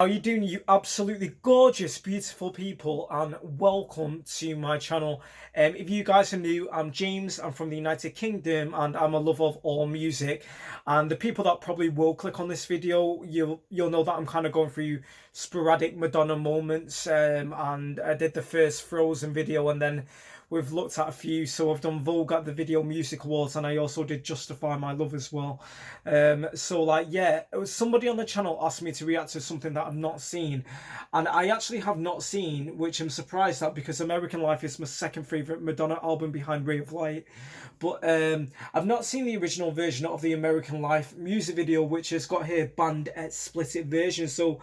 How are you doing, you absolutely gorgeous, beautiful people, and welcome to my channel. If you guys are new, I'm James, I'm from the United Kingdom, and I'm a lover of all music. And the people that probably will click on this video, you'll know that I'm kind of going through sporadic Madonna moments, and I did the first Frozen video, and then we've looked at a few. So I've done Vogue at the Video Music Awards, and I also did Justify My Love as well. So like, yeah, it was somebody on the channel asked me to react to something that I've not seen, and I actually have not seen, which I'm surprised at because American Life is my second favorite Madonna album behind Ray of Light. But I've not seen the original version of the American Life music video, which has got here banned explicit version. So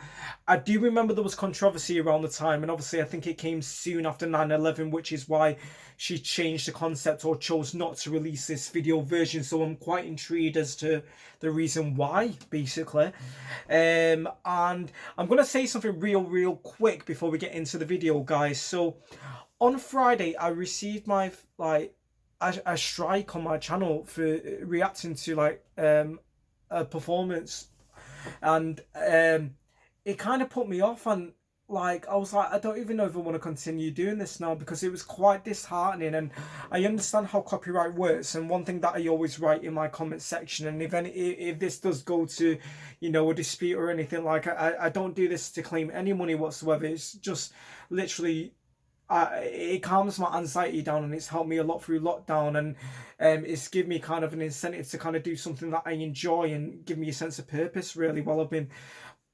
I do remember there was controversy around the time, and obviously I think it came soon after 9/11, which is why she changed the concept or chose not to release this video version. So I'm quite intrigued as to the reason why, basically. And I'm gonna say something real quick before we get into the video, guys. So on Friday I received my a strike on my channel for reacting to a performance, and it kind of put me off. And like, I was like, I don't even know if I want to continue doing this now, because it was quite disheartening. And I understand how copyright works, and one thing that I always write in my comment section, and if this does go to, you know, a dispute or anything, like, I don't do this to claim any money whatsoever. It's just literally it calms my anxiety down, and it's helped me a lot through lockdown, and it's given me kind of an incentive to kind of do something that I enjoy and give me a sense of purpose, really, while I've been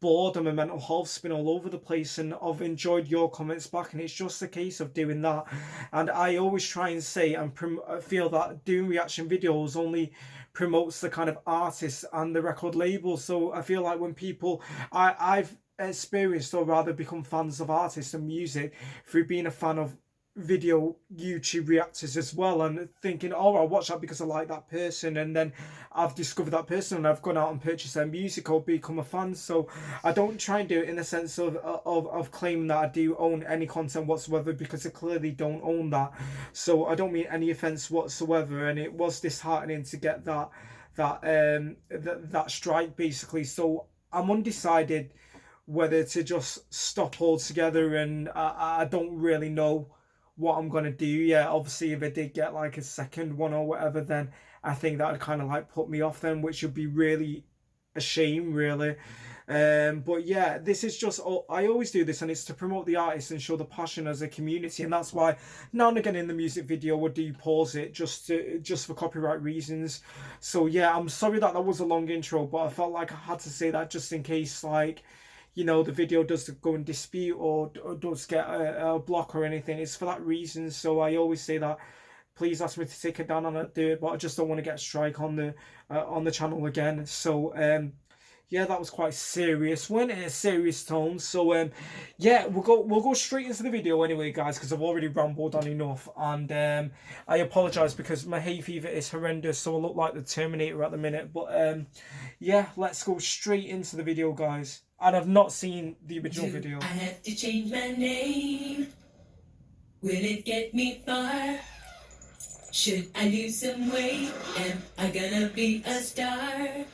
bored and my mental health's been all over the place. And I've enjoyed your comments back, and it's just a case of doing that. And I always try and say and feel that doing reaction videos only promotes the kind of artists and the record labels. So I feel like when people, I've experienced, or rather become fans of artists and music through being a fan of video YouTube reactors as well, and thinking, oh, I'll watch that because I like that person, and then I've discovered that person and I've gone out and purchased their music or become a fan. So I don't try and do it in the sense of claiming that I do own any content whatsoever, because I clearly don't own that. So I don't mean any offense whatsoever, and it was disheartening to get that strike, basically. So I'm undecided whether to just stop altogether, and I don't really know what I'm gonna do yet. Obviously, if I did get like a second one or whatever, then I think that would kind of like put me off then, which would be really a shame, really. But yeah, this is just, I always do this, and it's to promote the artist and show the passion as a community, and that's why now and again in the music video I do pause it just for copyright reasons. So yeah, I'm sorry that was a long intro, but I felt like I had to say that just in case, like, you know, the video does go in dispute or does get a block or anything. It's for that reason. So I always say that please ask me to take it down, and I'll do it, but I just don't want to get a strike on the channel again. So yeah, that was quite serious, went in a serious tone. So yeah, we'll go straight into the video anyway, guys, because I've already rambled on enough. And I apologize because my hay fever is horrendous, so I look like the Terminator at the minute. But yeah, let's go straight into the video, guys. And I've not seen the original video. I have to change my name. Will it get me far? Should I lose some weight? Am I gonna be a star?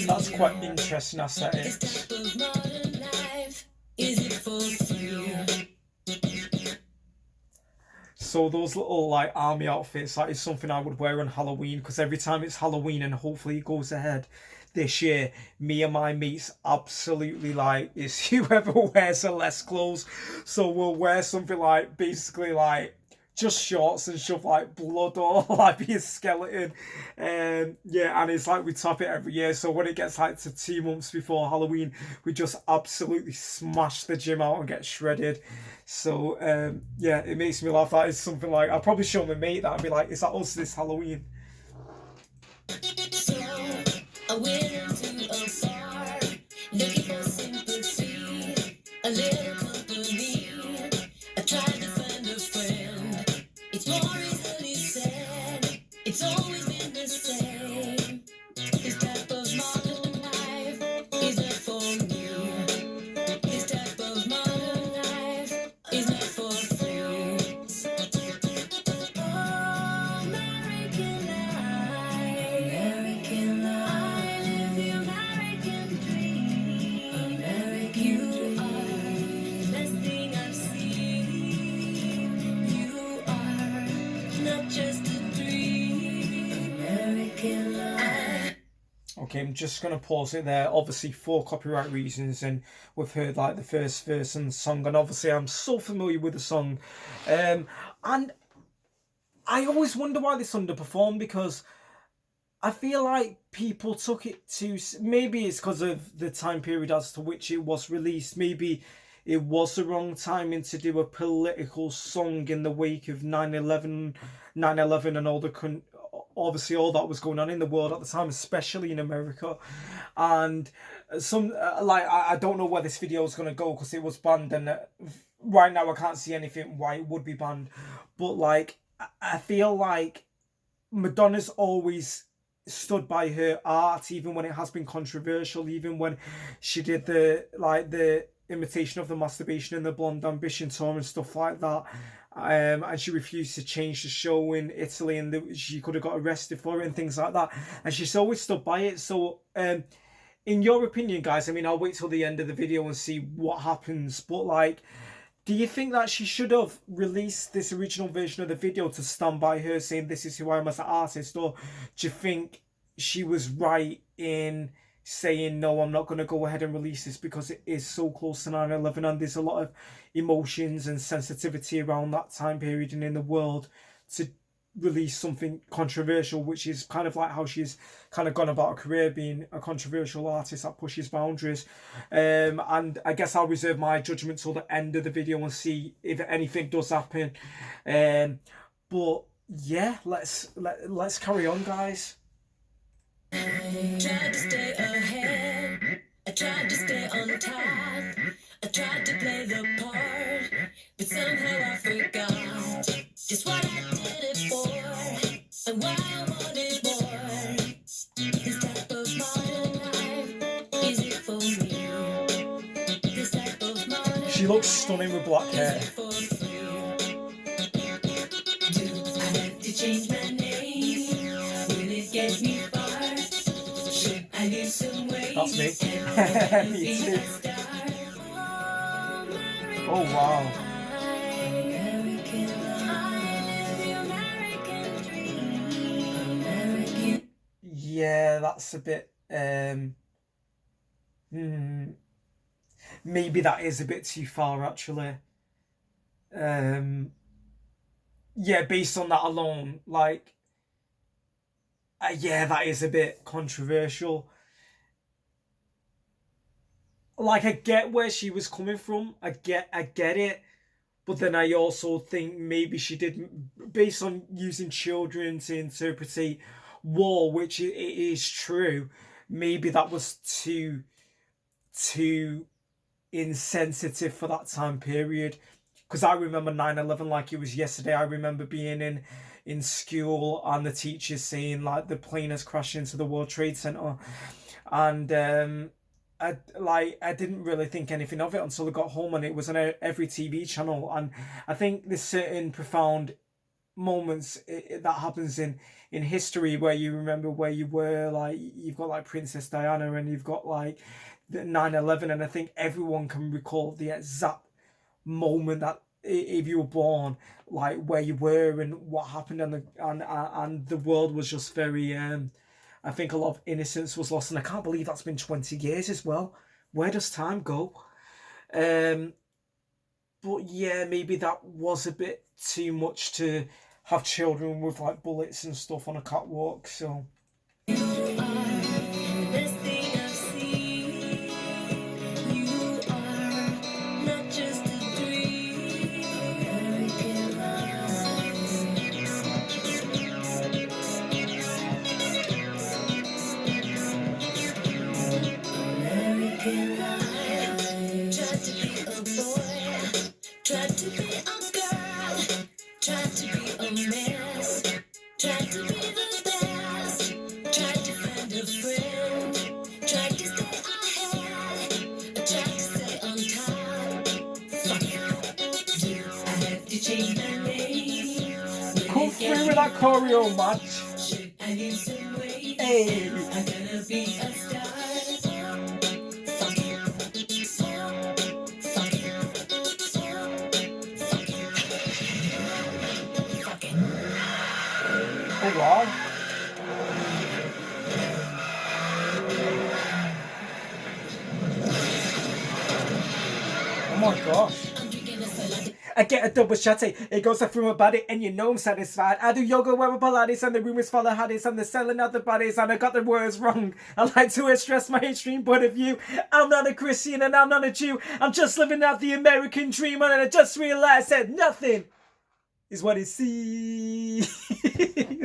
That's quite interesting aesthetics. So those little like army outfits, that is something I would wear on Halloween, because every time it's Halloween, and hopefully it goes ahead this year, me and my mates absolutely like, it's whoever wears the less clothes. So we'll wear something like basically like just shorts and shove like blood or like be a skeleton. Yeah, and it's like we top it every year. So when it gets like to 2 months before Halloween, we just absolutely smash the gym out and get shredded. So yeah, it makes me laugh. That is something like, I'll probably show my mate that and be like, is that us this Halloween? So I went into a bar looking for sympathy, a little company. I tried to find a friend. It's more easily said. It's always been the same. This type of modern life is not for me. This type of modern life is not for free. Oh, American life, American life. I live the American dream. American you are the best thing I've seen. You are not just a dream. American life. Okay, I'm just gonna pause it there. Obviously, for copyright reasons, and we've heard like the first verse and song, and obviously, I'm so familiar with the song, and I always wonder why this underperformed, because I feel like people took it to, maybe it's because of the time period as to which it was released. Maybe it was the wrong timing to do a political song in the wake of 9/11, 9/11, and all the obviously all that was going on in the world at the time, especially in America. And some like I don't know where this video is gonna go because it was banned, and right now I can't see anything why it would be banned. But like I feel like Madonna's always stood by her art, even when it has been controversial, even when she did the imitation of the masturbation and the Blonde Ambition tour and stuff like that. And she refused to change the show in Italy, and she could have got arrested for it and things like that. And she's always stood by it. So, in your opinion, guys, I mean, I'll wait till the end of the video and see what happens. But like, do you think that she should have released this original version of the video to stand by her, saying this is who I am as an artist? Or do you think she was right in saying, no, I'm not going to go ahead and release this because it is so close to 9/11 and there's a lot of emotions and sensitivity around that time period and in the world, to release something controversial, which is kind of like how she's kind of gone about her career, being a controversial artist that pushes boundaries. And I guess I'll reserve my judgment till the end of the video and see if anything does happen. But yeah, let's carry on, guys. Tried to stay ahead, I tried to stay on top, I tried to play the part, but somehow I forgot just what I did it for, and why I wanted more. This type of modern life, is it for me? This type of modern She looks stunning with black hair. life, is it for free? Do I have to change my name? Will it get me far? Should I lose some weight? That's me. Me Me too. too. Oh wow. Yeah, that's a bit maybe that is a bit too far, actually. Yeah, based on that alone, like yeah, that is a bit controversial. Like, I get where she was coming from. I get it. But then I also think maybe she did, based on using children to interpret war, which it is true. Maybe that was too insensitive for that time period. Because I remember 9/11 like it was yesterday. I remember being in school and the teachers saying like the plane has crashed into the World Trade Center, and I didn't really think anything of it until I got home, and it was on every TV channel. And I think there's certain profound moments that happens in history where you remember where you were. Like, you've got like Princess Diana, and you've got like the 9/11, and I think everyone can recall the exact moment that if you were born, like where you were and what happened, and the world was just very I think a lot of innocence was lost, and I can't believe that's been 20 years as well. Where does time go? But yeah, maybe that was a bit too much to have children with like bullets and stuff on a catwalk. So Tried to be a girl, tried to be a mess, tried to be the best, tried to find a friend, tried to stay ahead, tried to stay on top. Fuck you, I have to change my name. Come through with that choreo, match. I need some weight. Hey. I'm gonna be a star. Fuck you. Fuck you. Fuck you. Oh wow. Oh my gosh. I get a double shot, it goes through my body and you know I'm satisfied. I do yoga where Pilates and the room is full of hotties and they're selling out the bodies and I got the words wrong. I like to express my extreme point of view. I'm not a Christian and I'm not a Jew. I'm just living out the American dream and I just realized that nothing is what it seems.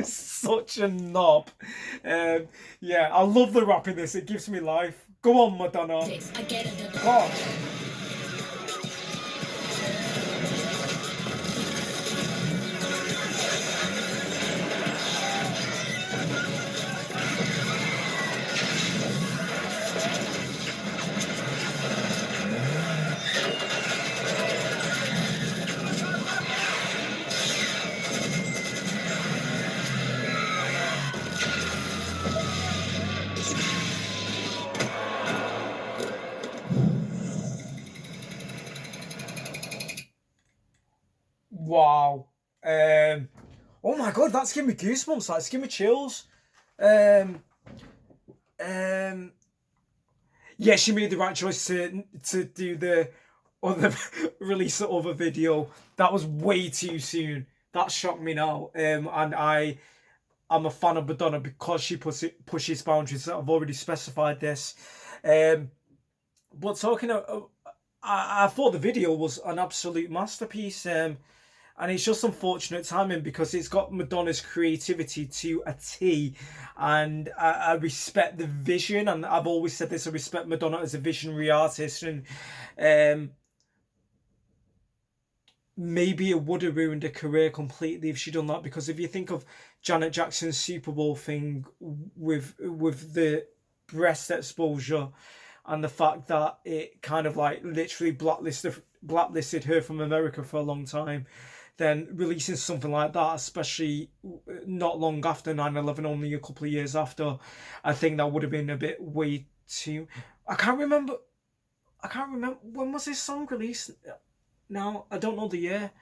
Such a knob. Yeah, I love the rap in this. It gives me life. Go on, Madonna. Gosh. Wow. Oh my god, that's giving me goosebumps. That's giving me chills. Yeah, she made the right choice to do the other release the other video. That was way too soon. That shocked me now. And I'm a fan of Madonna because she pushes boundaries. I've already specified this. But talking of, I thought the video was an absolute masterpiece. And it's just unfortunate timing because it's got Madonna's creativity to a T. And I respect the vision. And I've always said this, I respect Madonna as a visionary artist. And maybe it would have ruined her career completely if she'd done that. Because if you think of Janet Jackson's Super Bowl thing with the breast exposure and the fact that it kind of like literally blacklisted her from America for a long time, then releasing something like that, especially not long after 9/11, only a couple of years after, I think that would have been a bit way too... I can't remember when was this song released now. I don't know the year.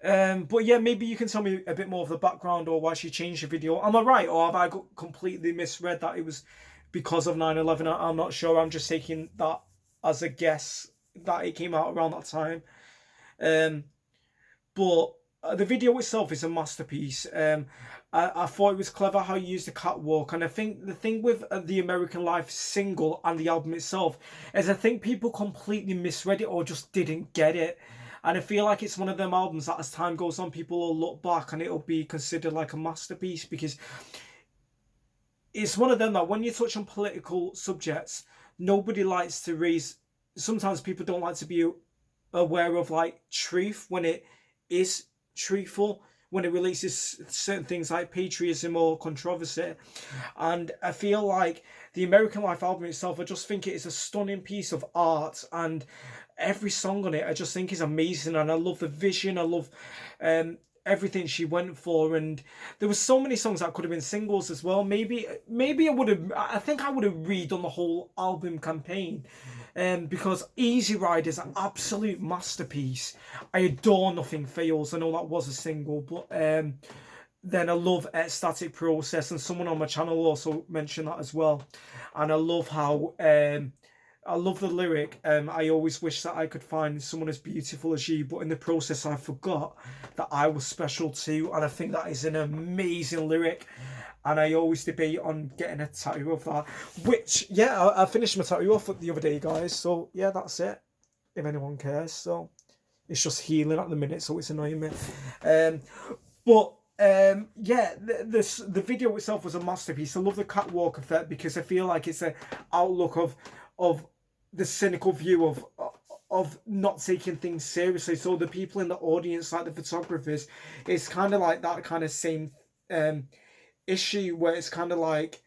But yeah, maybe you can tell me a bit more of the background or why she changed the video. Am I right, or have I completely misread that it was because of 9/11? I'm not sure. I'm just taking that as a guess that it came out around that time. But the video itself is a masterpiece. I thought it was clever how you used the catwalk, and I think the thing with the American Life single and the album itself is I think people completely misread it or just didn't get it. And I feel like it's one of them albums that as time goes on, people will look back and it'll be considered like a masterpiece, because it's one of them that when you touch on political subjects, nobody likes to raise... Sometimes people don't like to be aware of like truth when it is truthful, when it releases certain things like patriotism or controversy. And I feel like the American Life album itself, I just think it is a stunning piece of art, and every song on it I just think is amazing. And I love the vision, I love everything she went for. And there were so many songs that could have been singles as well. Maybe I would have redone the whole album campaign. Because Easy Ride is an absolute masterpiece. I adore Nothing Fails. I know that was a single, but then I love Ecstatic Process, and someone on my channel also mentioned that as well. And I love how I love the lyric, I always wish that I could find someone as beautiful as you, but in the process I forgot that I was special too. And I think that is an amazing lyric. And I always debate on getting a tattoo of that. Which, yeah, I finished my tattoo off the other day, guys. So, yeah, that's it. If anyone cares. So, it's just healing at the minute, so it's annoying me. Yeah, the video itself was a masterpiece. I love the catwalk effect because I feel like it's an outlook of the cynical view not taking things seriously. So the people in the audience, like the photographers, it's kind of like that kind of same issue where it's kind of like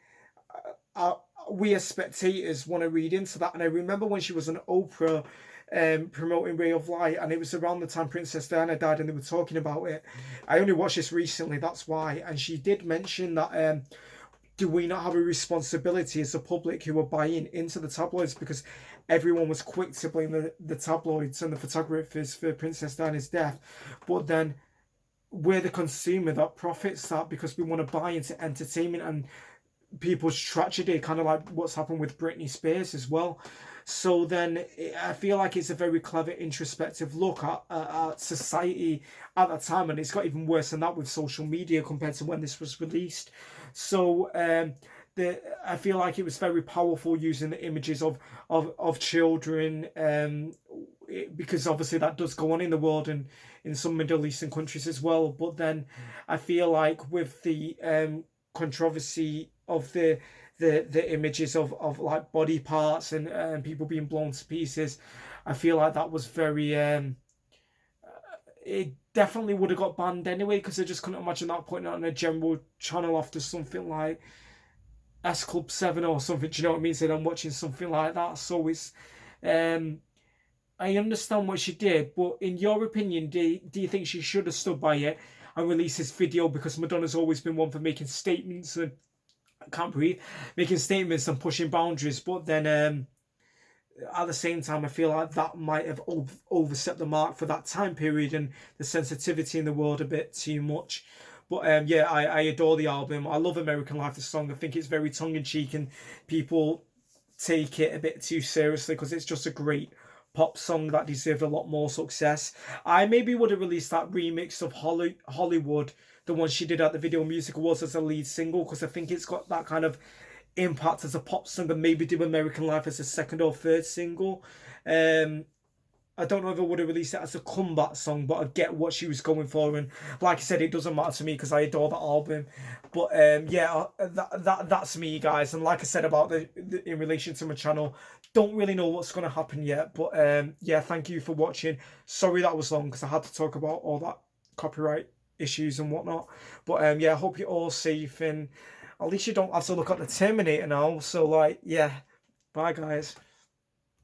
uh, we as spectators want to read into that. And I remember when she was on Oprah promoting Ray of Light, and it was around the time Princess Diana died, and they were talking about it. I only watched this recently, that's why. And she did mention that do we not have a responsibility as a public who are buying into the tabloids, because everyone was quick to blame the tabloids and the photographers for Princess Diana's death, but then we're the consumer that profits that because we want to buy into entertainment and people's tragedy, kind of like what's happened with Britney Spears as well. So then I feel like it's a very clever introspective look at society at that time, and it's got even worse than that with social media compared to when this was released. So I feel like it was very powerful using the images of children, because obviously that does go on in the world and in some Middle Eastern countries as well. But then I feel like with the controversy of the images of like body parts and people being blown to pieces, I feel like that was very it definitely would have got banned anyway, because I just couldn't imagine that putting it on a general channel after something like S Club 7 or something. Do you know what I mean? So I'm watching something like that. So it's I understand what she did, but in your opinion, do you think she should have stood by it and released this video? Because Madonna's always been one for making statements and I can't breathe, making statements and pushing boundaries, but then at the same time, I feel like that might have overstepped the mark for that time period and the sensitivity in the world a bit too much. But yeah, I adore the album. I love American Life, the song. I think it's very tongue-in-cheek and people take it a bit too seriously because it's just a great pop song that deserved a lot more success. I maybe would have released that remix of Hollywood, the one she did at the Video Music Awards, as a lead single, because I think it's got that kind of impact as a pop song, and maybe do American Life as a second or third single. I don't know if I would have released it as a comeback song, but I get what she was going for, and like I said, it doesn't matter to me because I adore the album. But yeah, that's me, guys. And like I said about the in relation to my channel, don't really know what's going to happen yet. But yeah, thank you for watching. Sorry that was long because I had to talk about all that copyright issues and whatnot. But yeah, I hope you're all safe, and at least you don't have to look at the Terminator now. So like, yeah, bye guys.